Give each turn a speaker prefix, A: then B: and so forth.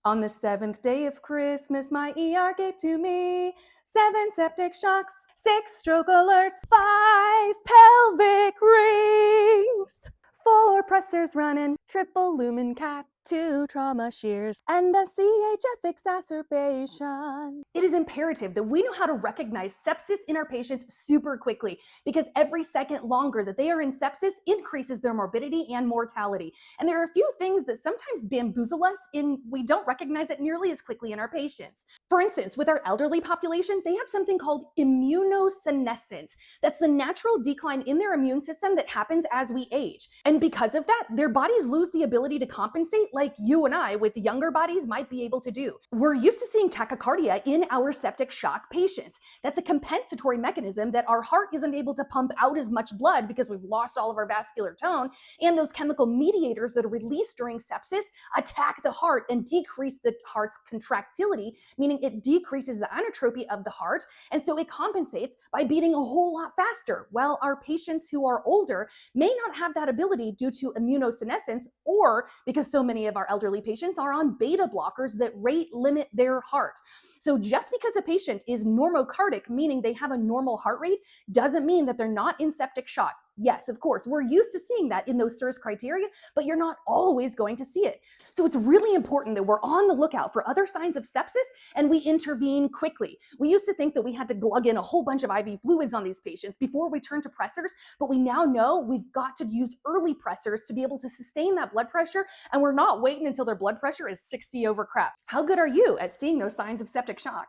A: On the seventh day of Christmas, my ER gave to me 7 septic shocks, 6 stroke alerts, 5 pelvic rings, 4 pressors running, triple lumen cap, 2 trauma shears, and a CHF exacerbation. It is imperative that we know how to recognize sepsis in our patients super quickly, because every second longer that they are in sepsis increases their morbidity and mortality. And there are a few things that sometimes bamboozle us in we don't recognize it nearly as quickly in our patients. For instance, with our elderly population, they have something called immunosenescence. That's the natural decline in their immune system that happens as we age. And because of that, their bodies lose the ability to compensate like you and I with younger bodies might be able to do. We're used to seeing tachycardia in our septic shock patients. That's a compensatory mechanism that our heart isn't able to pump out as much blood because we've lost all of our vascular tone, and those chemical mediators that are released during sepsis attack the heart and decrease the heart's contractility, meaning it decreases the inotropy of the heart, and so it compensates by beating a whole lot faster. While our patients who are older may not have that ability due to immunosenescence, or because so many of our elderly patients are on beta blockers that rate limit their heart. So just because a patient is normocardic, meaning they have a normal heart rate, doesn't mean that they're not in septic shock. Yes, of course, we're used to seeing that in those SIRS criteria, but you're not always going to see it. So it's really important that we're on the lookout for other signs of sepsis and we intervene quickly. We used to think that we had to glug in a whole bunch of IV fluids on these patients before we turn to pressors, but we now know we've got to use early pressors to be able to sustain that blood pressure, and we're not waiting until their blood pressure is 60 over crap. How good are you at seeing those signs of septic shock?